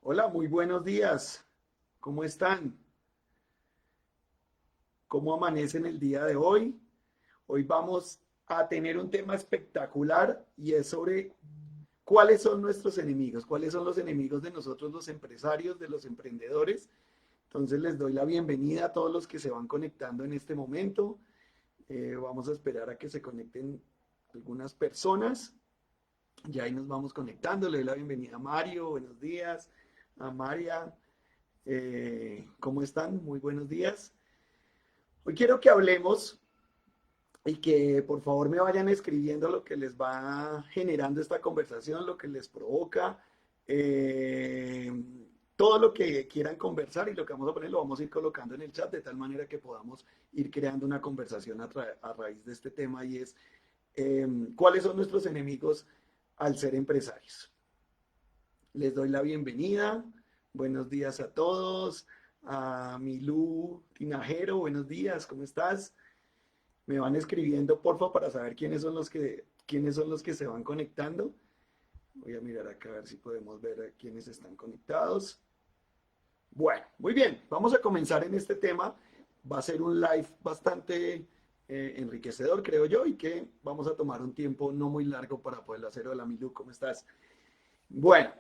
Hola, muy buenos días. ¿Cómo están? ¿Cómo amanecen el día de hoy? Hoy vamos a tener un tema espectacular y es sobre cuáles son nuestros enemigos, cuáles son los enemigos de nosotros los empresarios, de los emprendedores. Entonces les doy la bienvenida a todos los que se van conectando en este momento. Vamos a esperar a que se conecten algunas personas. Ya ahí nos vamos conectando. Le doy la bienvenida a Mario, buenos días. A María, ¿cómo están? Muy buenos días. Hoy quiero que hablemos y que por favor me vayan escribiendo lo que les va generando esta conversación, lo que les provoca, eh, todo lo que quieran conversar y lo que vamos a poner lo vamos a ir colocando en el chat de tal manera que podamos ir creando una conversación a raíz de este tema y es cuáles son nuestros enemigos al ser empresarios. Les doy la bienvenida. Buenos días a todos. A Milú Tinajero, buenos días, ¿cómo estás? Me van escribiendo, porfa, para saber quiénes son los que se van conectando. Voy a mirar acá a ver si podemos ver a quiénes están conectados. Bueno, muy bien, vamos a comenzar en este tema. Va a ser un live bastante enriquecedor, creo yo, y que vamos a tomar un tiempo no muy largo para poderlo hacer. Hola, Milú, ¿cómo estás? Bueno,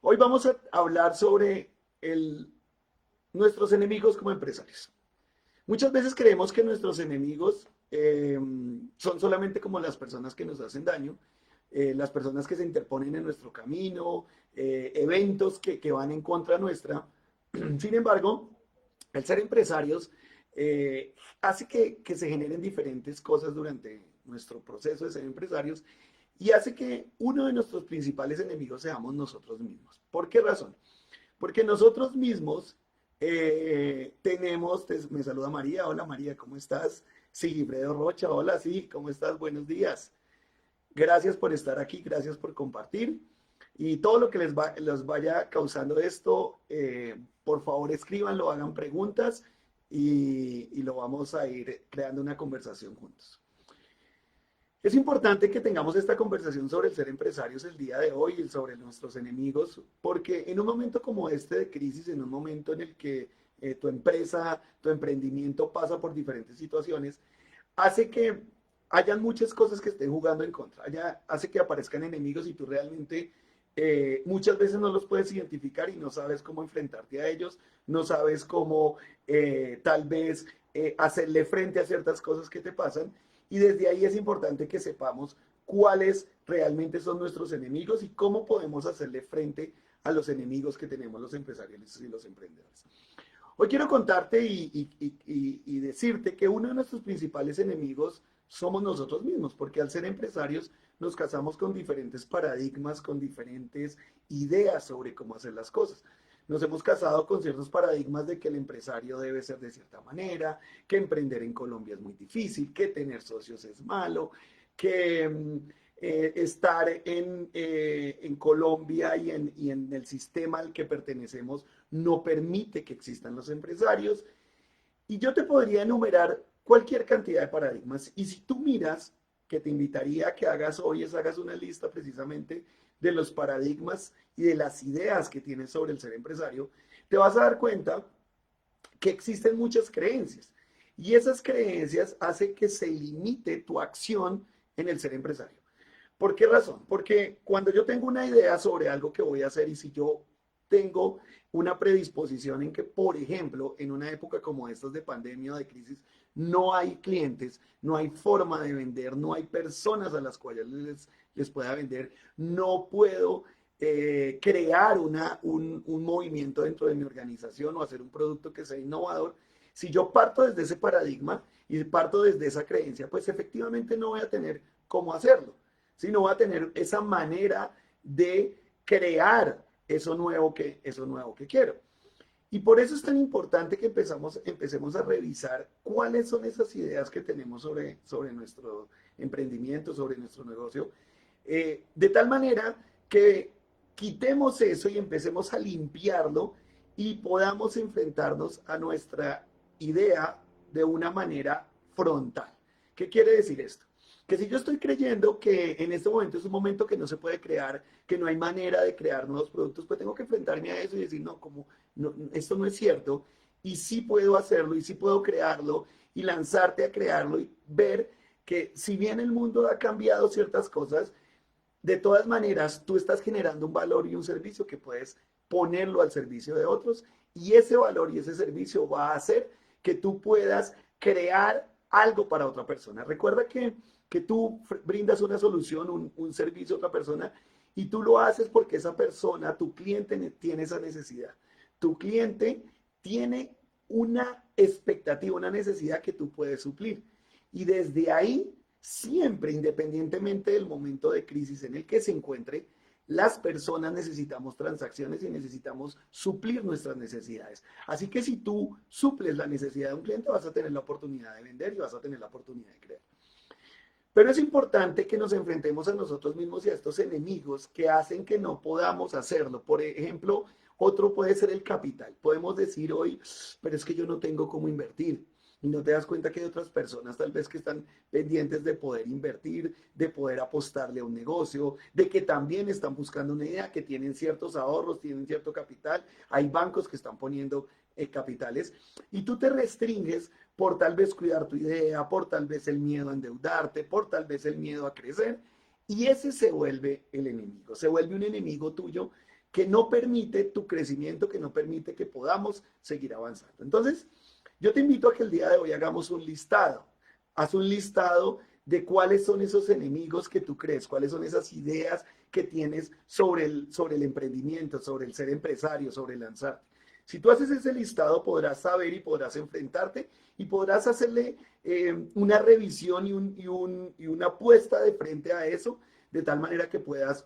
hoy vamos a hablar sobre nuestros enemigos como empresarios. Muchas veces creemos que nuestros enemigos son solamente como las personas que nos hacen daño, las personas que se interponen en nuestro camino, eventos que van en contra nuestra. Sin embargo, el ser empresarios hace que se generen diferentes cosas durante nuestro proceso de ser empresarios y hace que uno de nuestros principales enemigos seamos nosotros mismos. ¿Por qué razón? Porque nosotros mismos me saluda María, hola María, ¿cómo estás? Sigifredo Rocha, hola, sí, ¿cómo estás? Buenos días. Gracias por estar aquí, gracias por compartir. Y todo lo que les vaya causando esto, por favor escríbanlo, hagan preguntas y lo vamos a ir creando una conversación juntos. Es importante que tengamos esta conversación sobre el ser empresarios el día de hoy y sobre nuestros enemigos, porque en un momento como este de crisis, en un momento en el que tu empresa, tu emprendimiento pasa por diferentes situaciones, hace que hayan muchas cosas que estén jugando en contra, hace que aparezcan enemigos y tú realmente muchas veces no los puedes identificar y no sabes cómo enfrentarte a ellos, no sabes cómo tal vez hacerle frente a ciertas cosas que te pasan y desde ahí es importante que sepamos cuáles realmente son nuestros enemigos y cómo podemos hacerle frente a los enemigos que tenemos los empresarios y los emprendedores. Hoy quiero contarte y decirte que uno de nuestros principales enemigos somos nosotros mismos, porque al ser empresarios nos casamos con diferentes paradigmas, con diferentes ideas sobre cómo hacer las cosas. Nos hemos casado con ciertos paradigmas de que el empresario debe ser de cierta manera, que emprender en Colombia es muy difícil, que tener socios es malo, que estar en Colombia y en el sistema al que pertenecemos no permite que existan los empresarios. Y yo te podría enumerar cualquier cantidad de paradigmas. Y si tú miras, que te invitaría a que hagas hoy es hagas una lista precisamente de los paradigmas y de las ideas que tienes sobre el ser empresario, te vas a dar cuenta que existen muchas creencias. Y esas creencias hacen que se limite tu acción en el ser empresario. ¿Por qué razón? Porque cuando yo tengo una idea sobre algo que voy a hacer y si yo tengo una predisposición en que, por ejemplo, en una época como estas de pandemia o de crisis, no hay clientes, no hay forma de vender, no hay personas a las cuales les pueda vender, no puedo crear un movimiento dentro de mi organización o hacer un producto que sea innovador. Si yo parto desde ese paradigma y parto desde esa creencia, pues efectivamente no voy a tener cómo hacerlo, sino voy a tener esa manera de crear eso nuevo que quiero. Y por eso es tan importante que empecemos a revisar cuáles son esas ideas que tenemos sobre nuestro emprendimiento, sobre nuestro negocio, de tal manera que quitemos eso y empecemos a limpiarlo y podamos enfrentarnos a nuestra idea de una manera frontal. ¿Qué quiere decir esto? Que si yo estoy creyendo que en este momento es un momento que no se puede crear, que no hay manera de crear nuevos productos, pues tengo que enfrentarme a eso y decir, no, como no, esto no es cierto, y sí puedo hacerlo, y sí puedo crearlo, y lanzarte a crearlo, y ver que si bien el mundo ha cambiado ciertas cosas, de todas maneras tú estás generando un valor y un servicio que puedes ponerlo al servicio de otros, y ese valor y ese servicio va a hacer que tú puedas crear algo para otra persona. Recuerda que tú brindas una solución, un servicio a otra persona, y tú lo haces porque esa persona, tu cliente, tiene esa necesidad. Tu cliente tiene una expectativa, una necesidad que tú puedes suplir. Y desde ahí, siempre, independientemente del momento de crisis en el que se encuentre, las personas necesitamos transacciones y necesitamos suplir nuestras necesidades. Así que si tú suples la necesidad de un cliente, vas a tener la oportunidad de vender y vas a tener la oportunidad de crear. Pero es importante que nos enfrentemos a nosotros mismos y a estos enemigos que hacen que no podamos hacerlo. Por ejemplo, otro puede ser el capital. Podemos decir hoy, pero es que yo no tengo cómo invertir. Y no te das cuenta que hay otras personas tal vez que están pendientes de poder invertir, de poder apostarle a un negocio, de que también están buscando una idea, que tienen ciertos ahorros, tienen cierto capital. Hay bancos que están poniendo capitales y tú te restringes por tal vez cuidar tu idea, por tal vez el miedo a endeudarte, por tal vez el miedo a crecer, y ese se vuelve el enemigo, se vuelve un enemigo tuyo que no permite tu crecimiento, que no permite que podamos seguir avanzando. Entonces, yo te invito a que el día de hoy hagamos un listado, haz un listado de cuáles son esos enemigos que tú crees, cuáles son esas ideas que tienes sobre el emprendimiento, sobre el ser empresario, sobre lanzarte. Si tú haces ese listado, podrás saber y podrás enfrentarte y podrás hacerle una revisión y una puesta de frente a eso, de tal manera que puedas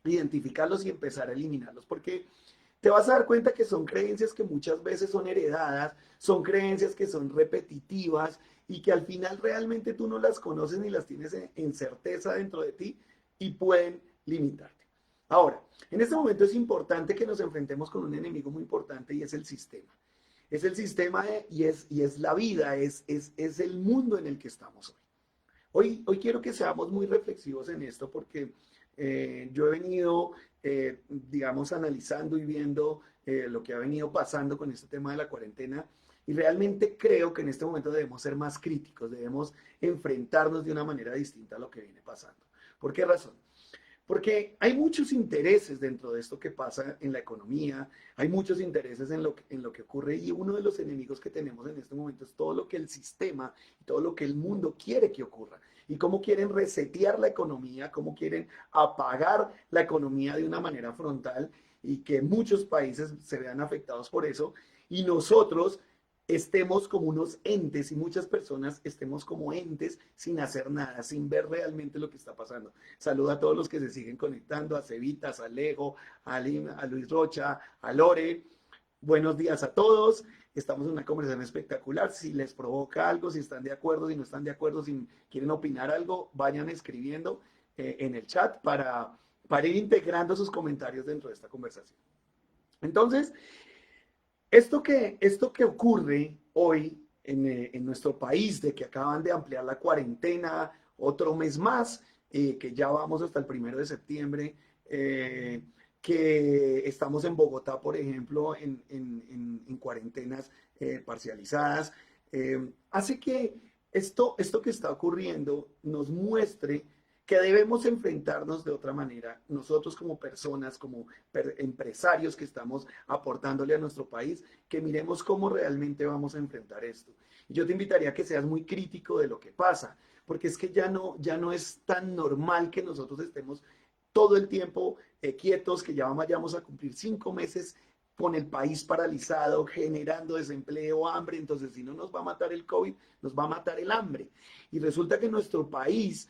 identificarlos y empezar a eliminarlos. Porque te vas a dar cuenta que son creencias que muchas veces son heredadas, son creencias que son repetitivas y que al final realmente tú no las conoces ni las tienes en certeza dentro de ti y pueden limitarte. Ahora, en este momento es importante que nos enfrentemos con un enemigo muy importante y es el sistema. Es el sistema y es la vida, es el mundo en el que estamos hoy. Hoy quiero que seamos muy reflexivos en esto porque yo he venido, digamos, analizando y viendo lo que ha venido pasando con este tema de la cuarentena y realmente creo que en este momento debemos ser más críticos, debemos enfrentarnos de una manera distinta a lo que viene pasando. ¿Por qué razón? Porque hay muchos intereses dentro de esto que pasa en la economía, hay muchos intereses en lo que ocurre y uno de los enemigos que tenemos en este momento es todo lo que el sistema y todo lo que el mundo quiere que ocurra y cómo quieren resetear la economía, cómo quieren apagar la economía de una manera frontal y que muchos países se vean afectados por eso y nosotros estemos como unos entes y muchas personas estemos como entes sin hacer nada, sin ver realmente lo que está pasando. Saludo a todos los que se siguen conectando, a Cevitas, a Alejo, a Luis Rocha, a Lore. Buenos días a todos. Estamos en una conversación espectacular. Si les provoca algo, si están de acuerdo, si no están de acuerdo, si quieren opinar algo, vayan escribiendo en el chat para ir integrando sus comentarios dentro de esta conversación. Entonces, esto que ocurre hoy en nuestro país, de que acaban de ampliar la cuarentena otro mes más, que ya vamos hasta el 1 de septiembre, que estamos en Bogotá, por ejemplo, en cuarentenas parcializadas, hace que esto que está ocurriendo nos muestre que debemos enfrentarnos de otra manera, nosotros como personas, como empresarios que estamos aportándole a nuestro país, que miremos cómo realmente vamos a enfrentar esto. Y yo te invitaría a que seas muy crítico de lo que pasa, porque es que ya no es tan normal que nosotros estemos todo el tiempo quietos, que ya vayamos a cumplir 5 meses con el país paralizado, generando desempleo, hambre. Entonces, si no nos va a matar el COVID, nos va a matar el hambre. Y resulta que nuestro país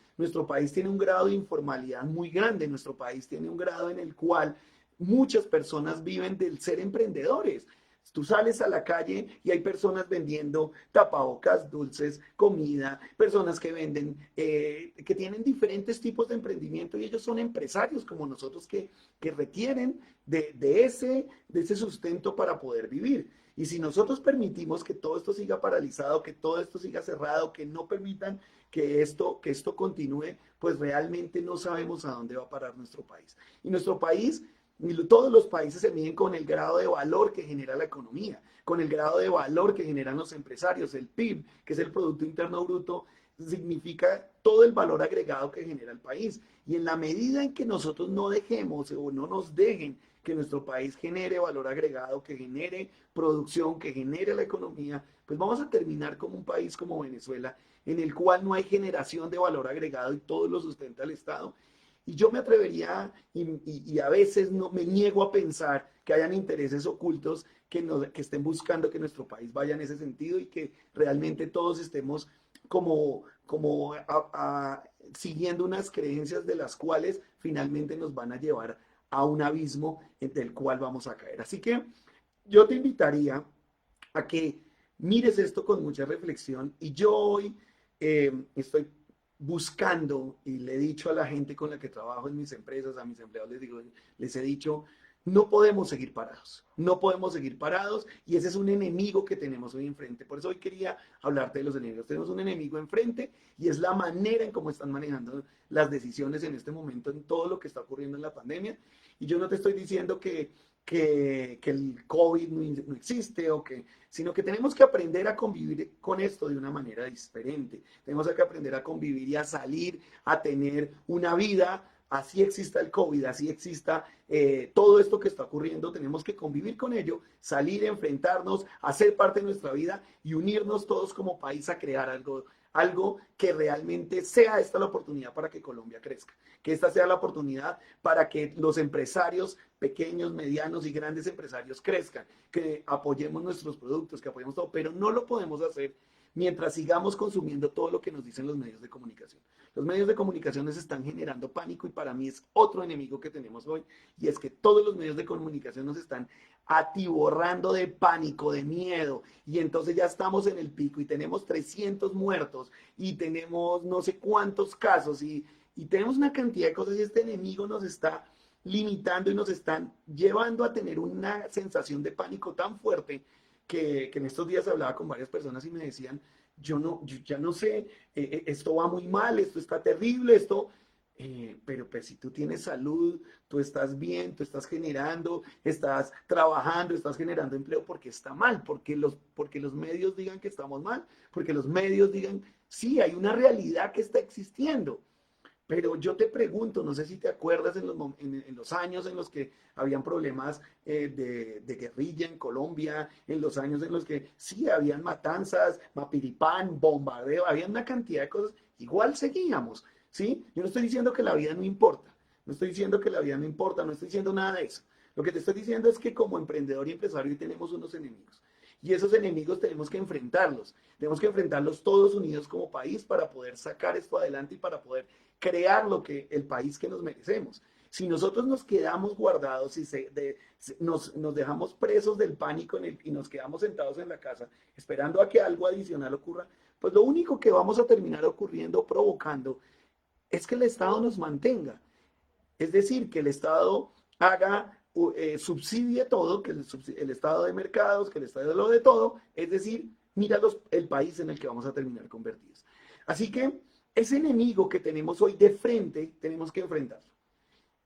tiene un grado de informalidad muy grande, nuestro país tiene un grado en el cual muchas personas viven del ser emprendedores. Tú sales a la calle y hay personas vendiendo tapabocas, dulces, comida, personas que venden, que tienen diferentes tipos de emprendimiento y ellos son empresarios como nosotros que requieren de ese sustento para poder vivir. Y si nosotros permitimos que todo esto siga paralizado, que todo esto siga cerrado, que no permitan que esto continúe, pues realmente no sabemos a dónde va a parar nuestro país. Y nuestro país, todos los países se miden con el grado de valor que genera la economía, con el grado de valor que generan los empresarios, el PIB, que es el Producto Interno Bruto, significa todo el valor agregado que genera el país. Y en la medida en que nosotros no dejemos o no nos dejen que nuestro país genere valor agregado, que genere producción, que genere la economía, pues vamos a terminar como un país como Venezuela, en el cual no hay generación de valor agregado y todo lo sustenta el Estado. Y yo me atrevería, y a veces no, me niego a pensar que hayan intereses ocultos que estén buscando que nuestro país vaya en ese sentido y que realmente todos estemos siguiendo unas creencias de las cuales finalmente nos van a llevar a un abismo del cual vamos a caer. Así que yo te invitaría a que mires esto con mucha reflexión y yo hoy estoy buscando y le he dicho a la gente con la que trabajo en mis empresas, a mis empleados les he dicho, no podemos seguir parados, no podemos seguir parados y ese es un enemigo que tenemos hoy enfrente. Por eso hoy quería hablarte de los enemigos. Tenemos un enemigo enfrente y es la manera en cómo están manejando las decisiones en este momento en todo lo que está ocurriendo en la pandemia. Y yo no te estoy diciendo que el COVID no existe, sino que tenemos que aprender a convivir con esto de una manera diferente. Tenemos que aprender a convivir y a salir, a tener una vida. Así exista el COVID, así exista todo esto que está ocurriendo, tenemos que convivir con ello, salir, enfrentarnos, hacer parte de nuestra vida y unirnos todos como país a crear algo que realmente sea esta la oportunidad para que Colombia crezca, que esta sea la oportunidad para que los empresarios pequeños, medianos y grandes empresarios crezcan, que apoyemos nuestros productos, que apoyemos todo, pero no lo podemos hacer mientras sigamos consumiendo todo lo que nos dicen los medios de comunicación. Los medios de comunicación nos están generando pánico y para mí es otro enemigo que tenemos hoy y es que todos los medios de comunicación nos están atiborrando de pánico, de miedo y entonces ya estamos en el pico y tenemos 300 muertos y tenemos no sé cuántos casos y tenemos una cantidad de cosas y este enemigo nos está limitando y nos están llevando a tener una sensación de pánico tan fuerte que en estos días hablaba con varias personas y me decían, yo ya no sé, esto va muy mal, esto está terrible, pero pues si tú tienes salud, tú estás bien, tú estás generando, estás trabajando, estás generando empleo, porque está mal, porque los medios digan que estamos mal, porque los medios digan, sí, hay una realidad que está existiendo. Pero yo te pregunto, no sé si te acuerdas en los años en los que habían problemas de guerrilla en Colombia, en los años en los que sí, habían matanzas, mapiripán, bombardeo, había una cantidad de cosas, igual seguíamos, ¿sí? Yo no estoy diciendo que la vida no importa, no estoy diciendo que la vida no importa, no estoy diciendo nada de eso. Lo que te estoy diciendo es que como emprendedor y empresario tenemos unos enemigos. Y esos enemigos tenemos que enfrentarlos todos unidos como país para poder sacar esto adelante y para poder crear el país que nos merecemos. Si nosotros nos quedamos guardados y nos dejamos presos del pánico y nos quedamos sentados en la casa esperando a que algo adicional ocurra, pues lo único que vamos a terminar ocurriendo, provocando, es que el Estado nos mantenga. Es decir, que el Estado subsidie todo, que el Estado de mercados, que el Estado de lo de todo, es decir, mira el país en el que vamos a terminar convertidos. Así que ese enemigo que tenemos hoy de frente, tenemos que enfrentarlo.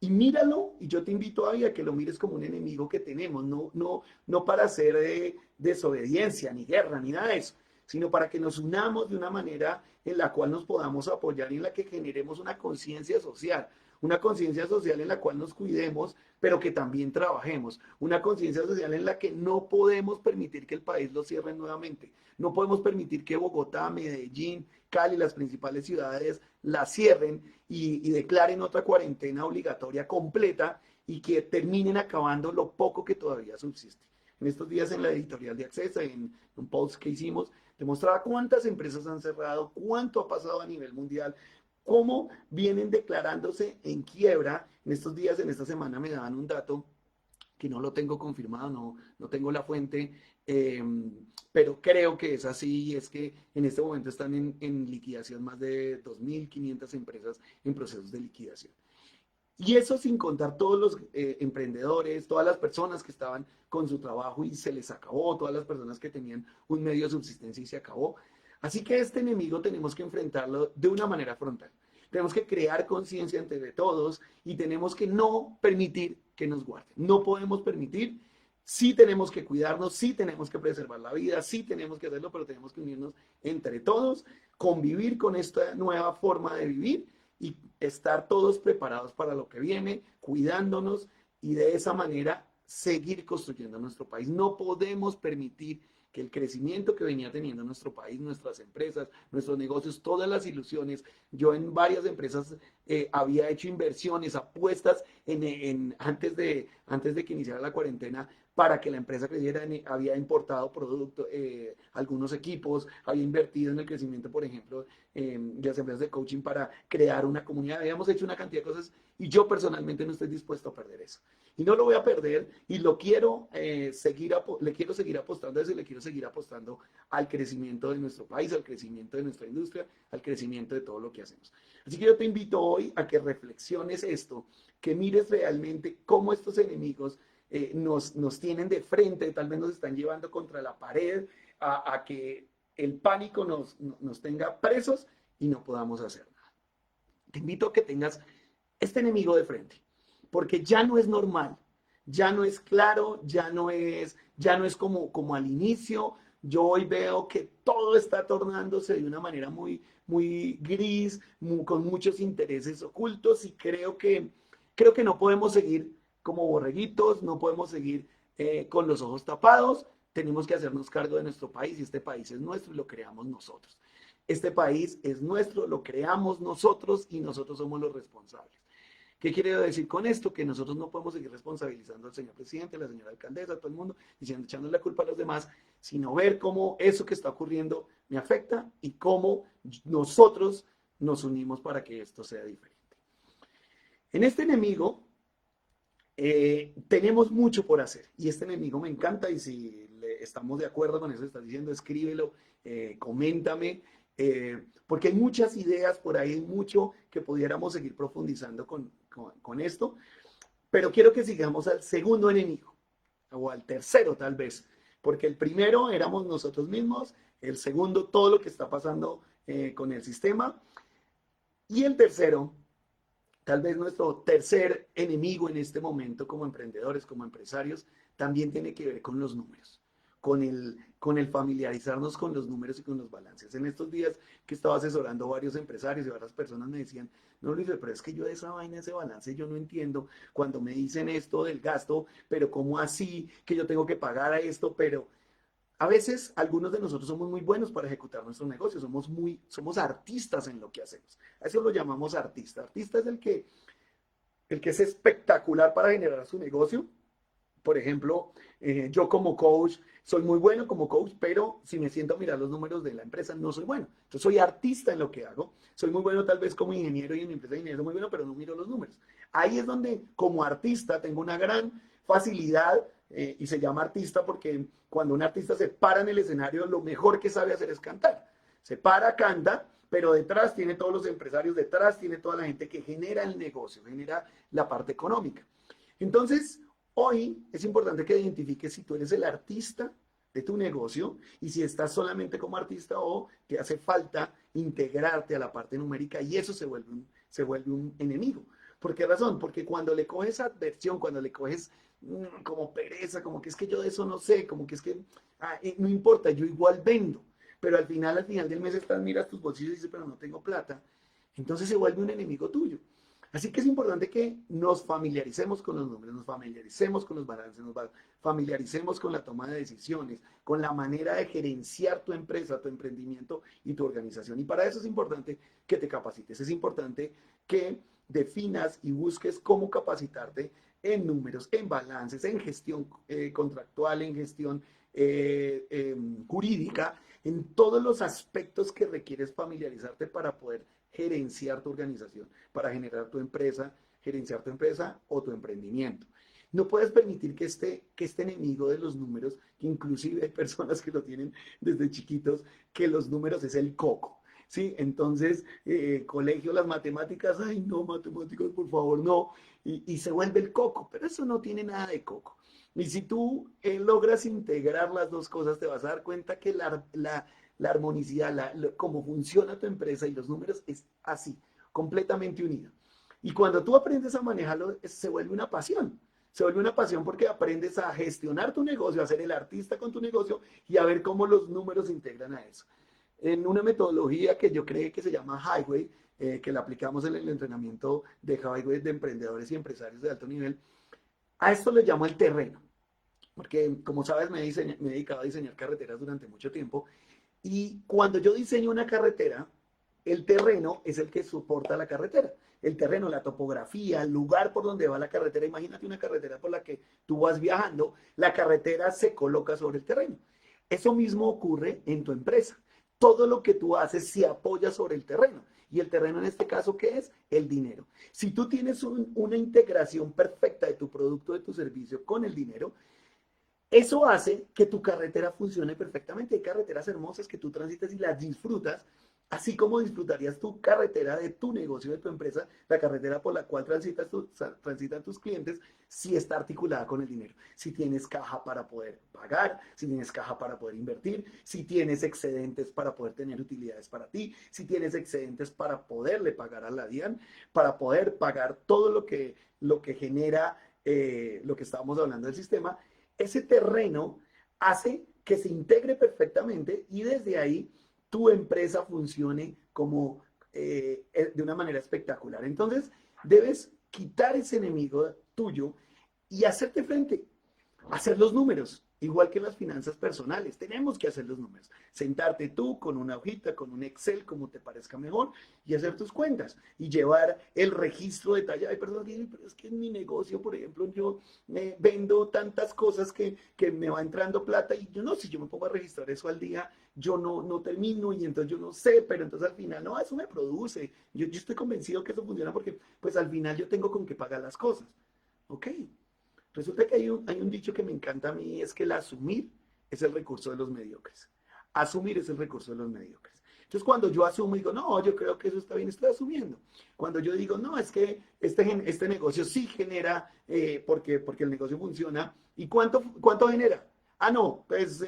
Y míralo, y yo te invito a que lo mires como un enemigo que tenemos, no para hacer desobediencia, ni guerra, ni nada de eso, sino para que nos unamos de una manera en la cual nos podamos apoyar y en la que generemos una conciencia social en la cual nos cuidemos, pero que también trabajemos, una conciencia social en la que no podemos permitir que el país lo cierre nuevamente, no podemos permitir que Bogotá, Medellín, Cali, las principales ciudades, la cierren y declaren otra cuarentena obligatoria completa y que terminen acabando lo poco que todavía subsiste. En estos días en la editorial de Accesa, en un post que hicimos, demostraba cuántas empresas han cerrado, cuánto ha pasado a nivel mundial, cómo vienen declarándose en quiebra. En estos días, en esta semana me daban un dato que no lo tengo confirmado, no tengo la fuente, eh, pero creo que es así, y es que en este momento están en liquidación más de 2.500 empresas en procesos de liquidación. Y eso sin contar todos los emprendedores, todas las personas que estaban con su trabajo y se les acabó, todas las personas que tenían un medio de subsistencia y se acabó. Así que este enemigo tenemos que enfrentarlo de una manera frontal. Tenemos que crear conciencia entre todos y tenemos que no permitir que nos guarden. No podemos permitir, sí tenemos que cuidarnos, sí tenemos que preservar la vida, sí tenemos que hacerlo, pero tenemos que unirnos entre todos, convivir con esta nueva forma de vivir y estar todos preparados para lo que viene, cuidándonos y de esa manera seguir construyendo nuestro país. No podemos permitir que el crecimiento que venía teniendo nuestro país, nuestras empresas, nuestros negocios, todas las ilusiones, yo en varias empresas había hecho inversiones, apuestas antes de que iniciara la cuarentena para que la empresa creciera, había importado productos, algunos equipos, había invertido en el crecimiento, por ejemplo, de las empresas de coaching para crear una comunidad, habíamos hecho una cantidad de cosas y yo personalmente no estoy dispuesto a perder eso. Y no lo voy a perder y lo quiero le quiero seguir apostando a eso y le quiero seguir apostando al crecimiento de nuestro país, al crecimiento de nuestra industria, al crecimiento de todo lo que hacemos. Así que yo te invito hoy a que reflexiones esto, que mires realmente cómo estos enemigos nos tienen de frente, tal vez nos están llevando contra la pared, a que el pánico nos tenga presos y no podamos hacer nada. Te invito a que tengas este enemigo de frente, porque ya no es normal, ya no es claro, ya no es como al inicio. Yo hoy veo que todo está tornándose de una manera muy gris, con muchos intereses ocultos y creo que no podemos seguir como borreguitos, no podemos seguir con los ojos tapados, tenemos que hacernos cargo de nuestro país y este país es nuestro y lo creamos nosotros. Este país es nuestro, lo creamos nosotros y nosotros somos los responsables. ¿Qué quiero decir con esto? Que nosotros no podemos seguir responsabilizando al señor presidente, a la señora alcaldesa, a todo el mundo, diciendo, echando la culpa a los demás, sino ver cómo eso que está ocurriendo me afecta y cómo nosotros nos unimos para que esto sea diferente. En este enemigo tenemos mucho por hacer y este enemigo me encanta y si estamos de acuerdo con eso que estás diciendo, escríbelo, coméntame, porque hay muchas ideas por ahí, mucho que pudiéramos seguir profundizando con esto, pero quiero que sigamos al segundo enemigo o al tercero tal vez, porque el primero éramos nosotros mismos, el segundo todo lo que está pasando con el sistema y el tercero tal vez nuestro tercer enemigo en este momento como emprendedores, como empresarios, también tiene que ver con los números, con el familiarizarnos con los números y con los balances. En estos días que estaba asesorando a varios empresarios y varias personas me decían, no Luis, pero es que yo de esa vaina, ese balance, yo no entiendo cuando me dicen esto del gasto, pero ¿cómo así que yo tengo que pagar a esto? Pero a veces algunos de nosotros somos muy buenos para ejecutar nuestros negocios, somos artistas en lo que hacemos. A eso lo llamamos artista. Artista es el que es espectacular para generar su negocio. Por ejemplo, yo como coach soy muy bueno como coach, pero si me siento a mirar los números de la empresa no soy bueno. Yo soy artista en lo que hago. Soy muy bueno tal vez como ingeniero y en mi empresa de ingeniero muy bueno, pero no miro los números. Ahí es donde como artista tengo una gran facilidad y se llama artista porque cuando un artista se para en el escenario lo mejor que sabe hacer es cantar. Se para, canta, pero detrás tiene todos los empresarios, detrás tiene toda la gente que genera el negocio, genera la parte económica. Entonces, hoy es importante que identifiques si tú eres el artista de tu negocio y si estás solamente como artista o te hace falta integrarte a la parte numérica y eso se vuelve un enemigo. ¿Por qué razón? Porque cuando le coges adversión, cuando le coges como pereza, como que es que yo de eso no sé, como que es que no importa, yo igual vendo, pero al final del mes miras tus bolsillos y dices, pero no tengo plata, entonces se vuelve un enemigo tuyo. Así que es importante que nos familiaricemos con los números, nos familiaricemos con los balances, nos familiaricemos con la toma de decisiones, con la manera de gerenciar tu empresa, tu emprendimiento y tu organización. Y para eso es importante que te capacites, es importante que definas y busques cómo capacitarte en números, en balances, en gestión contractual, en gestión jurídica, en todos los aspectos que requieres familiarizarte para poder gerenciar tu organización, para generar tu empresa, gerenciar tu empresa o tu emprendimiento. No puedes permitir que este enemigo de los números, que inclusive hay personas que lo tienen desde chiquitos, que los números es el coco. ¿Sí? Entonces, colegio, las matemáticas, ay no, matemáticas, por favor, no, y se vuelve el coco, pero eso no tiene nada de coco. Y si tú logras integrar las dos cosas, te vas a dar cuenta que la armonicidad, cómo funciona tu empresa y los números es así, completamente unido. Y cuando tú aprendes a manejarlo, se vuelve una pasión. Se vuelve una pasión porque aprendes a gestionar tu negocio, a ser el artista con tu negocio y a ver cómo los números se integran a eso. En una metodología que yo creo que se llama Highway, que la aplicamos en el entrenamiento de Highway de emprendedores y empresarios de alto nivel, a esto le llamo el terreno. Porque, como sabes, me he dedicado a diseñar carreteras durante mucho tiempo. Y cuando yo diseño una carretera, el terreno es el que soporta la carretera. El terreno, la topografía, el lugar por donde va la carretera. Imagínate una carretera por la que tú vas viajando, la carretera se coloca sobre el terreno. Eso mismo ocurre en tu empresa. Todo lo que tú haces se apoya sobre el terreno. Y el terreno en este caso, ¿qué es? El dinero. Si tú tienes una integración perfecta de tu producto, de tu servicio con el dinero, eso hace que tu carretera funcione perfectamente. Hay carreteras hermosas que tú transitas y las disfrutas, así como disfrutarías tu carretera de tu negocio, de tu empresa, la carretera por la cual transitan tus clientes, si está articulada con el dinero. Si tienes caja para poder pagar, si tienes caja para poder invertir, si tienes excedentes para poder tener utilidades para ti, si tienes excedentes para poderle pagar a la DIAN, para poder pagar todo lo que genera lo que estábamos hablando del sistema. Ese terreno hace que se integre perfectamente y desde ahí tu empresa funcione como de una manera espectacular. Entonces, debes quitar ese enemigo tuyo y hacerte frente, hacer los números, igual que en las finanzas personales. Tenemos que hacer los números. Sentarte tú con una hojita, con un Excel, como te parezca mejor, y hacer tus cuentas y llevar el registro detallado. Hay personas que dicen, pero es que en mi negocio, por ejemplo, yo vendo tantas cosas que me va entrando plata y yo no, si yo me pongo a registrar eso al día, yo no termino y entonces yo no sé, pero entonces al final, no, eso me produce. Yo estoy convencido que eso funciona porque pues al final yo tengo con qué pagar las cosas. ¿Ok? Resulta que hay un dicho que me encanta a mí, es que el asumir es el recurso de los mediocres. Asumir es el recurso de los mediocres. Entonces, cuando yo asumo y digo, no, yo creo que eso está bien, estoy asumiendo. Cuando yo digo, no, es que este negocio sí genera, porque el negocio funciona. ¿Y cuánto genera? Ah, no, pues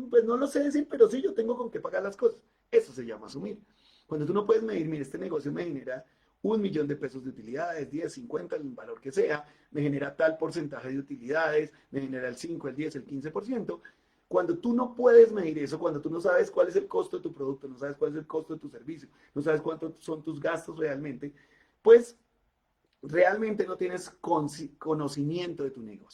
pues no lo sé decir, pero sí, yo tengo con qué pagar las cosas. Eso se llama asumir. Cuando tú no puedes medir, mira, este negocio me genera 1 millón de pesos de utilidades, 10, 50, el valor que sea, me genera tal porcentaje de utilidades, me genera el 5, el 10, el 15%. Cuando tú no puedes medir eso, cuando tú no sabes cuál es el costo de tu producto, no sabes cuál es el costo de tu servicio, no sabes cuántos son tus gastos realmente, pues realmente no tienes conocimiento de tu negocio.